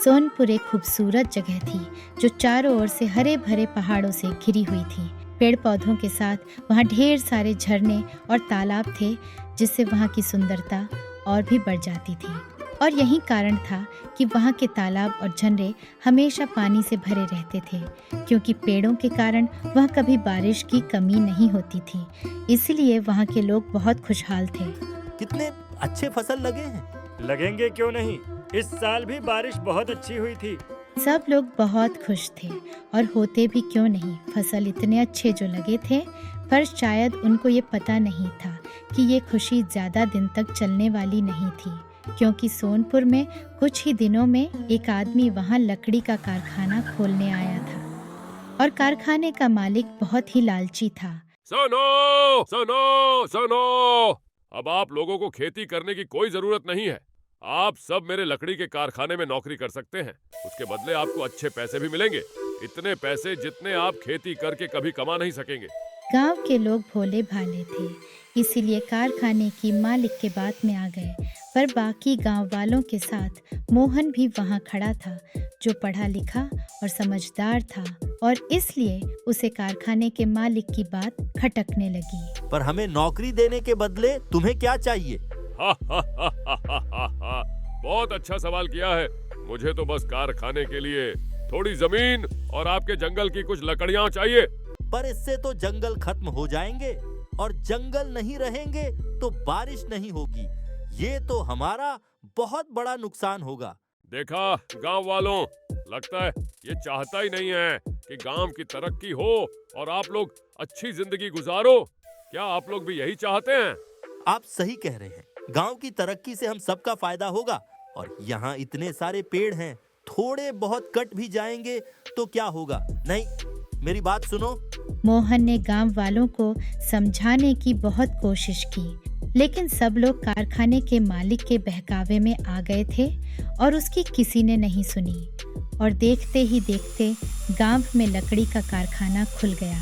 सोनपुर एक खूबसूरत जगह थी जो चारों ओर से हरे भरे पहाड़ों से घिरी हुई थी। पेड़ पौधों के साथ वहाँ ढेर सारे झरने और तालाब थे, जिससे वहाँ की सुंदरता और भी बढ़ जाती थी। और यही कारण था कि वहाँ के तालाब और झरने हमेशा पानी से भरे रहते थे, क्योंकि पेड़ों के कारण वहाँ कभी बारिश की कमी नहीं होती थी। इसलिए वहाँ के लोग बहुत खुशहाल थे। कितने अच्छे फसल लगे हैं। लगेंगे क्यों नहीं, इस साल भी बारिश बहुत अच्छी हुई थी। सब लोग बहुत खुश थे और होते भी क्यों नहीं, फसल इतने अच्छे जो लगे थे। पर शायद उनको ये पता नहीं था कि ये खुशी ज्यादा दिन तक चलने वाली नहीं थी, क्योंकि सोनपुर में कुछ ही दिनों में एक आदमी वहाँ लकड़ी का कारखाना खोलने आया था और कारखाने का मालिक बहुत ही लालची था। सुनो सुनो सुनो, अब आप लोगों को खेती करने की कोई जरूरत नहीं है। आप सब मेरे लकड़ी के कारखाने में नौकरी कर सकते हैं। उसके बदले आपको अच्छे पैसे भी मिलेंगे, इतने पैसे जितने आप खेती करके कभी कमा नहीं सकेंगे। गांव के लोग भोले भाले थे, इसीलिए कारखाने की मालिक के बात में आ गए। पर बाकी गांव वालों के साथ मोहन भी वहां खड़ा था, जो पढ़ा लिखा और समझदार था, और इसलिए उसे कारखाने के मालिक की बात खटकने लगी। पर हमें नौकरी देने के बदले तुम्हें क्या चाहिए? बहुत अच्छा सवाल किया है। मुझे तो बस कारखाने के लिए थोड़ी जमीन और आपके जंगल की कुछ लकड़ियां चाहिए। पर इससे तो जंगल खत्म हो जाएंगे, और जंगल नहीं रहेंगे तो बारिश नहीं होगी। ये तो हमारा बहुत बड़ा नुकसान होगा। देखा गांव वालों, लगता है ये चाहता ही नहीं है कि गांव की तरक्की हो और आप लोग अच्छी जिंदगी गुजारो। क्या आप लोग भी यही चाहते हैं? आप सही कह रहे हैं। गांव की तरक्की से हम सबका फायदा होगा, और यहाँ इतने सारे पेड़ हैं, थोड़े बहुत कट भी जाएंगे तो क्या होगा। नहीं, मेरी बात सुनो। मोहन ने गांव वालों को समझाने की बहुत कोशिश की, लेकिन सब लोग कारखाने के मालिक के बहकावे में आ गए थे और उसकी किसी ने नहीं सुनी। और देखते ही देखते गांव में लकड़ी का कारखाना खुल गया।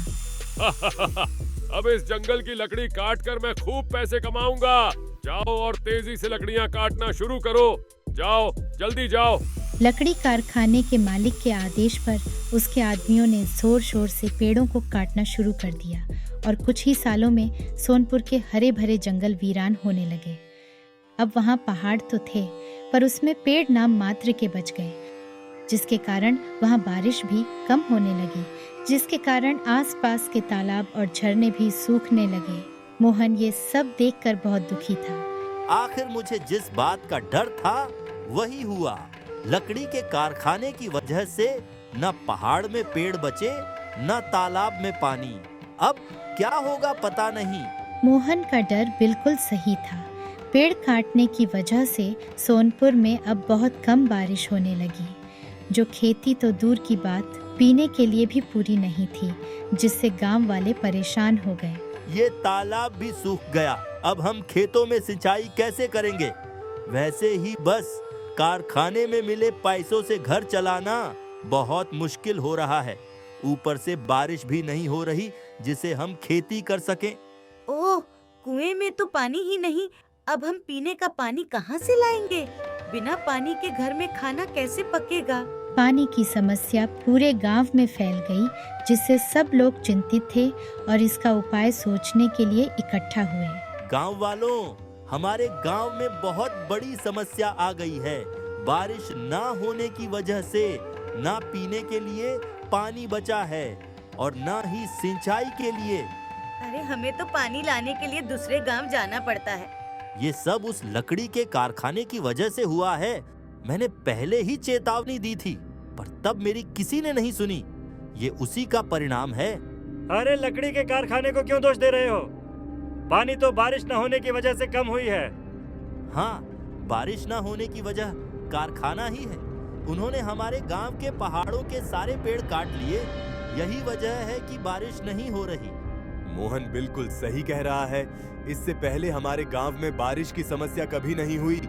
अब इस जंगल की लकड़ी काटकर मैं खूब पैसे कमाऊंगा। जाओ और तेजी से लकड़ियां काटना शुरू करो। जाओ, जल्दी जाओ। लकड़ी कारखाने के मालिक के आदेश पर उसके आदमियों ने जोर शोर से पेड़ों को काटना शुरू कर दिया, और कुछ ही सालों में सोनपुर के हरे भरे जंगल वीरान होने लगे। अब वहाँ पहाड़ तो थे, पर उसमें पेड़ नाम मात्र के बच गए, जिसके कारण वहाँ बारिश भी कम होने लगी, जिसके कारण आसपास के तालाब और झरने भी सूखने लगे। मोहन ये सब देखकर बहुत दुखी था। आखिर मुझे जिस बात का डर था वही हुआ। लकड़ी के कारखाने की वजह से न पहाड़ में पेड़ बचे, न तालाब में पानी। अब क्या होगा पता नहीं। मोहन का डर बिल्कुल सही था। पेड़ काटने की वजह से सोनपुर में अब बहुत कम बारिश होने लगी, जो खेती तो दूर की बात पीने के लिए भी पूरी नहीं थी, जिससे गांव वाले परेशान हो गए। ये तालाब भी सूख गया, अब हम खेतों में सिंचाई कैसे करेंगे? वैसे ही बस कारखाने में मिले पैसों से घर चलाना बहुत मुश्किल हो रहा है। ऊपर से बारिश भी नहीं हो रही जिसे हम खेती कर सकें। ओह, कुएं में तो पानी ही नहीं, अब हम पीने का पानी कहाँ से लाएंगे? बिना पानी के घर में खाना कैसे पकेगा? पानी की समस्या पूरे गांव में फैल गई, जिससे सब लोग चिंतित थे और इसका उपाय सोचने के लिए इकट्ठा हुए। गांव वालों, हमारे गांव में बहुत बड़ी समस्या आ गई है। बारिश ना होने की वजह से ना पीने के लिए पानी बचा है और ना ही सिंचाई के लिए। अरे, हमें तो पानी लाने के लिए दूसरे गांव जाना पड़ता है। ये सब उस लकड़ी के कारखाने की वजह से हुआ है। मैंने पहले ही चेतावनी दी थी, पर तब मेरी किसी ने नहीं सुनी। ये उसी का परिणाम है। अरे, लकड़ी के कारखाने को क्यों दोष दे रहे हो? पानी तो बारिश न होने की वजह से कम हुई है। हाँ, बारिश न होने की वजह कारखाना ही है। उन्होंने हमारे गांव के पहाड़ों के सारे पेड़ काट लिए। यही वजह है कि बारिश नहीं हो रही। मोहन बिल्कुल सही कह रहा है। इससे पहले हमारे गांव में बारिश की समस्या कभी नहीं हुई।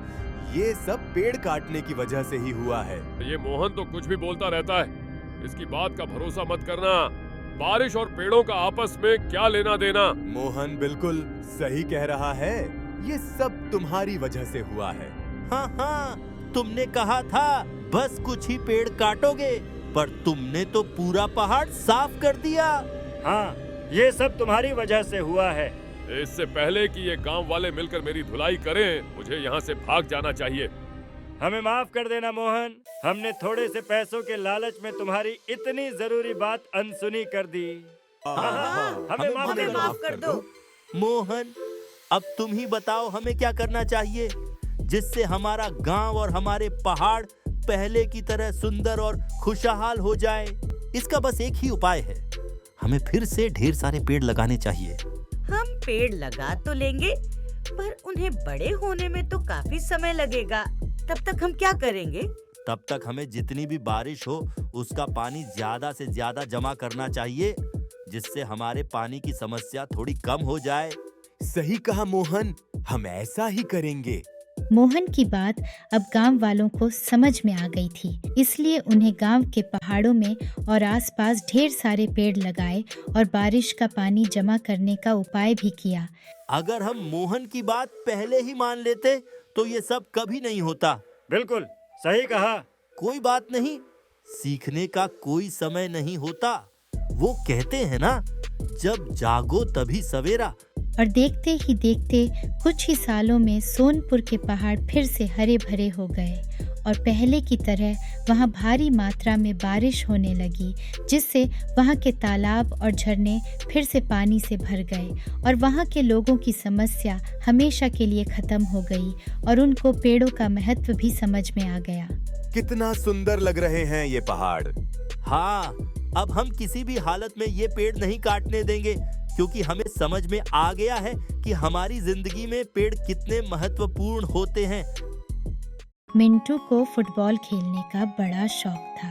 ये सब पेड़ काटने की वजह से ही हुआ है। ये मोहन तो कुछ भी बोलता रहता है, इसकी बात का भरोसा मत करना। बारिश और पेड़ों का आपस में क्या लेना देना? मोहन बिल्कुल सही कह रहा है। ये सब तुम्हारी वजह से हुआ है। हाँ हाँ, तुमने कहा था बस कुछ ही पेड़ काटोगे, पर तुमने तो पूरा पहाड़ साफ कर दिया। हाँ, ये सब तुम्हारी वजह से हुआ है। इससे पहले कि ये गांव वाले मिलकर मेरी धुलाई करें, मुझे यहाँ से भाग जाना चाहिए। हमें माफ कर देना मोहन, हमने थोड़े से पैसों के लालच में तुम्हारी इतनी जरूरी बात अनसुनी कर दी। हमें माफ कर दो। मोहन, अब तुम ही बताओ हमें क्या करना चाहिए, जिससे हमारा गांव और हमारे पहाड़ पहले की तरह सुंदर और खुशहाल हो जाए। इसका बस एक ही उपाय है, हमें फिर से ढेर सारे पेड़ लगाने चाहिए। हम पेड़ लगा तो लेंगे, पर उन्हें बड़े होने में तो काफी समय लगेगा। तब तक हम क्या करेंगे? तब तक हमें जितनी भी बारिश हो उसका पानी ज्यादा से ज्यादा जमा करना चाहिए, जिससे हमारे पानी की समस्या थोड़ी कम हो जाए। सही कहा मोहन, हम ऐसा ही करेंगे। मोहन की बात अब गांव वालों को समझ में आ गई थी, इसलिए उन्हें गांव के पहाड़ों में और आसपास ढेर सारे पेड़ लगाए और बारिश का पानी जमा करने का उपाय भी किया। अगर हम मोहन की बात पहले ही मान लेते तो ये सब कभी नहीं होता। बिल्कुल सही कहा। कोई बात नहीं, सीखने का कोई समय नहीं होता। वो कहते हैं ना, जब जागो तभी सवेरा। और देखते ही देखते कुछ ही सालों में सोनपुर के पहाड़ फिर से हरे भरे हो गए और पहले की तरह वहाँ भारी मात्रा में बारिश होने लगी, जिससे वहाँ के तालाब और झरने फिर से पानी से भर गए और वहाँ के लोगों की समस्या हमेशा के लिए खत्म हो गई और उनको पेड़ों का महत्व भी समझ में आ गया। कितना सुंदर लग रहे हैं ये पहाड़। हाँ, अब हम किसी भी हालत में ये पेड़ नहीं काटने देंगे, क्योंकि हमें समझ में आ गया है कि हमारी जिंदगी में पेड़ कितने महत्वपूर्ण होते हैं। मिंटू को फुटबॉल खेलने का बड़ा शौक था।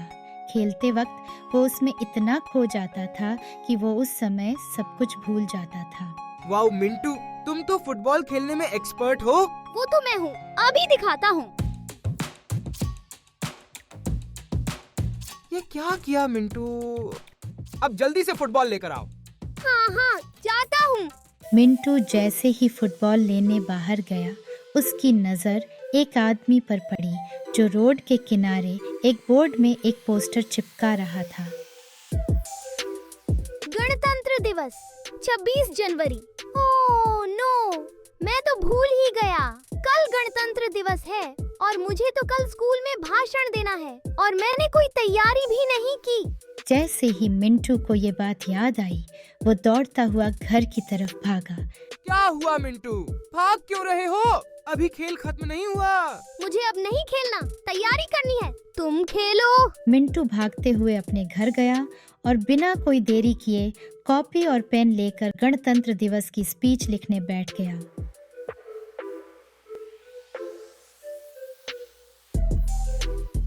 खेलते वक्त वो उसमें इतना खो जाता था कि वो उस समय सब कुछ भूल जाता था। वाओ मिंटू, तुम तो फुटबॉल खेलने में एक्सपर्ट हो। वो तो मैं हूँ, अभी दिखाता हूँ। ये क्या किया मिंटू? अब जल्दी से फुटबॉल लेकर आओ। हाँ, जाता हूँ। मिंटू जैसे ही फुटबॉल लेने बाहर गया, उसकी नजर एक आदमी पर पड़ी जो रोड के किनारे एक बोर्ड में एक पोस्टर चिपका रहा था। गणतंत्र दिवस 26 जनवरी। ओह नो, मैं तो भूल ही गया। कल गणतंत्र दिवस है और मुझे तो कल स्कूल में भाषण देना है और मैंने कोई तैयारी भी नहीं की। जैसे ही मिंटू को ये बात याद आई, वो दौड़ता हुआ घर की तरफ भागा। क्या हुआ मिंटू? भाग क्यों रहे हो? अभी खेल खत्म नहीं हुआ। मुझे अब नहीं खेलना, तैयारी करनी है। तुम खेलो। मिंटू भागते हुए अपने घर गया और बिना कोई देरी किए कॉपी और पेन लेकर गणतंत्र दिवस की स्पीच लिखने बैठ गया।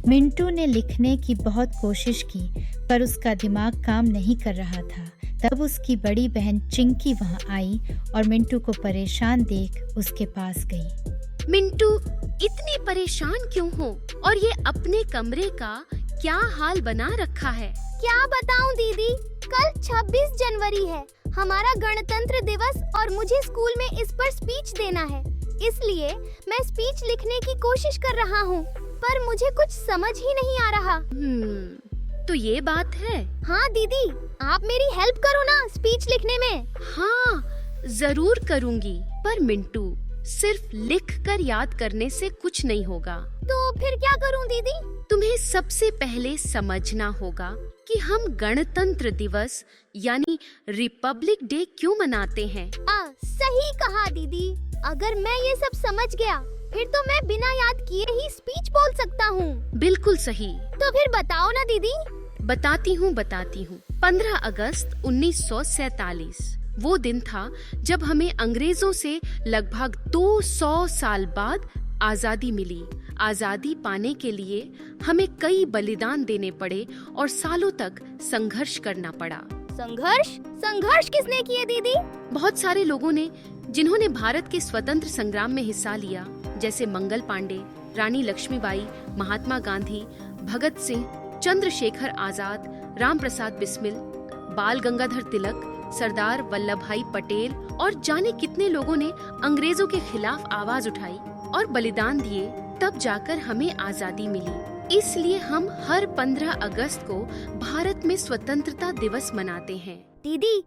मिंटू ने लिखने की बहुत कोशिश की, पर उसका दिमाग काम नहीं कर रहा था। तब उसकी बड़ी बहन चिंकी वहाँ आई और मिंटू को परेशान देख उसके पास गई। मिंटू, इतनी परेशान क्यों हो? और ये अपने कमरे का क्या हाल बना रखा है? क्या बताऊं दीदी, कल 26 जनवरी है, हमारा गणतंत्र दिवस और मुझे स्कूल में इस पर स्पीच देना है। इसलिए मैं स्पीच लिखने की कोशिश कर रहा हूँ, पर मुझे कुछ समझ ही नहीं आ रहा। तो ये बात है। हाँ दीदी, आप मेरी हेल्प करो ना स्पीच लिखने में। हाँ, जरूर करूँगी। पर मिंटू, सिर्फ लिख कर याद करने से कुछ नहीं होगा। तो फिर क्या करूँ दीदी? तुम्हें सबसे पहले समझना होगा कि हम गणतंत्र दिवस यानी रिपब्लिक डे क्यों मनाते हैं। सही कहा दीदी। अगर मैं ये सब समझ गया, फिर तो मैं बिना याद किए ही स्पीच बोल सकता हूँ। बिल्कुल सही। तो फिर बताओ ना दीदी। बताती हूँ। 15 अगस्त 1947 वो दिन था जब हमें अंग्रेजों से लगभग 200 साल बाद आजादी मिली। आजादी पाने के लिए हमें कई बलिदान देने पड़े और सालों तक संघर्ष करना पड़ा। संघर्ष किसने किए दीदी? बहुत सारे लोगों ने, जिन्होंने भारत के स्वतंत्र संग्राम में हिस्सा लिया, जैसे मंगल पांडे, रानी लक्ष्मीबाई, महात्मा गांधी, भगत सिंह, चंद्रशेखर आजाद, राम प्रसाद बिस्मिल, बाल गंगाधर तिलक, सरदार वल्लभ भाई पटेल और जाने कितने लोगों ने अंग्रेजों के खिलाफ आवाज उठाई और बलिदान दिए। तब जाकर हमें आजादी मिली। इसलिए हम हर 15 अगस्त को भारत में स्वतंत्रता दिवस मनाते हैं। दीदी,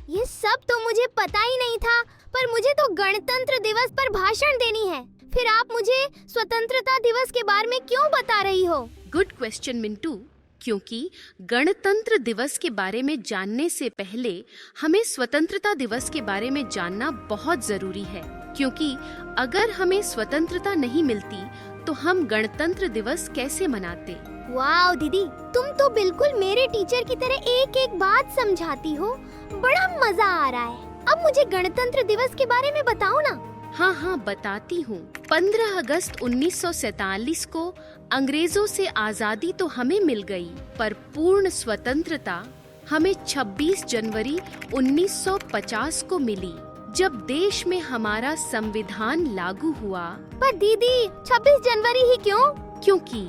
ये सब तो मुझे पता ही नहीं था, पर मुझे तो गणतंत्र दिवस पर भाषण देनी है। फिर आप मुझे स्वतंत्रता दिवस के बारे में क्यों बता रही हो? गुड क्वेश्चन मिंटू, क्योंकि गणतंत्र दिवस के बारे में जानने से पहले हमें स्वतंत्रता दिवस के बारे में जानना बहुत जरूरी है, क्योंकि अगर हमें स्वतंत्रता नहीं मिलती तो हम गणतंत्र दिवस कैसे मनाते। वाह दीदी, तुम तो बिल्कुल मेरे टीचर की तरह एक एक बात समझाती हो। बड़ा मजा आ रहा है। अब मुझे गणतंत्र दिवस के बारे में बताओ ना। हाँ, बताती हूँ। 15 अगस्त 1947 को अंग्रेजों से आजादी तो हमें मिल गई, पर पूर्ण स्वतंत्रता हमें 26 जनवरी 1950 को मिली, जब देश में हमारा संविधान लागू हुआ। पर दीदी, 26 जनवरी ही क्यों? क्योंकि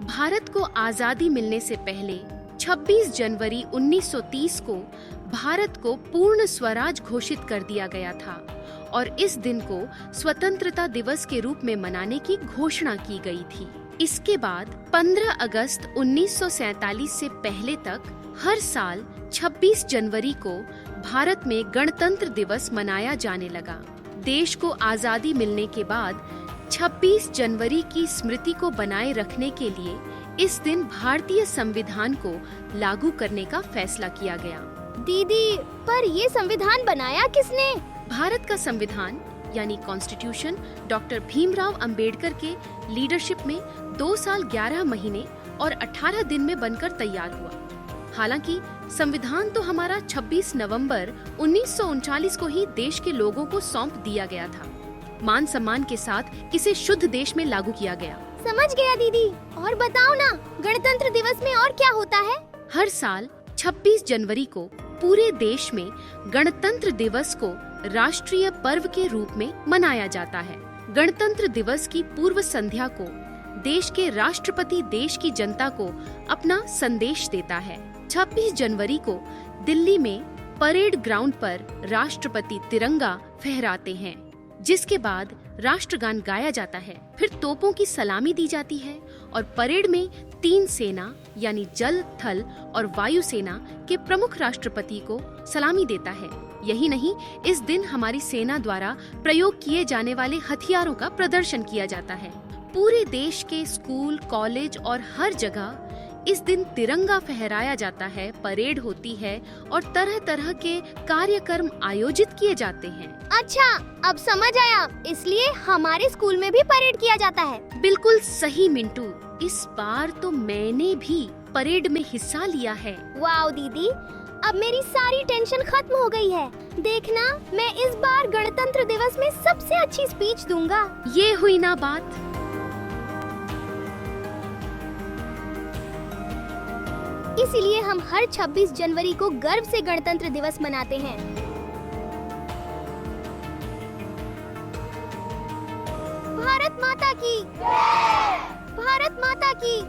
भारत को आजादी मिलने से पहले 26 जनवरी 1930 को भारत को पूर्ण स्वराज घोषित कर दिया गया था और इस दिन को स्वतंत्रता दिवस के रूप में मनाने की घोषणा की गई थी। इसके बाद 15 अगस्त 1947 से पहले तक हर साल 26 जनवरी को भारत में गणतंत्र दिवस मनाया जाने लगा। देश को आजादी मिलने के बाद 26 जनवरी की स्मृति को बनाए रखने के लिए इस दिन भारतीय संविधान को लागू करने का फैसला किया गया। दीदी, पर ये संविधान बनाया किसने? भारत का संविधान यानी कॉन्स्टिट्यूशन डॉक्टर भीमराव अंबेडकर के लीडरशिप में 2 साल 11 महीने और 18 दिन में बनकर तैयार हुआ। हालांकि संविधान तो हमारा 26 नवंबर 1939 को ही देश के लोगों को सौंप दिया गया था। मान सम्मान के साथ इसे शुद्ध देश में लागू किया गया। समझ गया दीदी। और बताओ ना, गणतंत्र दिवस में और क्या होता है? हर साल 26 जनवरी को पूरे देश में गणतंत्र दिवस को राष्ट्रीय पर्व के रूप में मनाया जाता है। गणतंत्र दिवस की पूर्व संध्या को देश के राष्ट्रपति देश की जनता को अपना संदेश देता है। 26 जनवरी को दिल्ली में परेड ग्राउंड पर राष्ट्रपति तिरंगा फहराते हैं, जिसके बाद राष्ट्रगान गाया जाता है। फिर तोपों की सलामी दी जाती है और परेड में 3 सेना यानी जल, थल और वायु सेना के प्रमुख राष्ट्रपति को सलामी देता है। यही नहीं, इस दिन हमारी सेना द्वारा प्रयोग किए जाने वाले हथियारों का प्रदर्शन किया जाता है। पूरे देश के स्कूल, कॉलेज और हर जगह इस दिन तिरंगा फहराया जाता है, परेड होती है और तरह तरह के कार्यक्रम आयोजित किए जाते हैं। अच्छा, अब समझ आया। इसलिए हमारे स्कूल में भी परेड किया जाता है। बिल्कुल सही मिंटू, इस बार तो मैंने भी परेड में हिस्सा लिया है। वाह दीदी, अब मेरी सारी टेंशन खत्म हो गई है। देखना, मैं इस बार गणतंत्र दिवस में सबसे अच्छी स्पीच दूंगा। ये हुई ना बात। इसीलिए हम हर 26 जनवरी को गर्व से गणतंत्र दिवस मनाते हैं। भारत माता की, भारत माता की।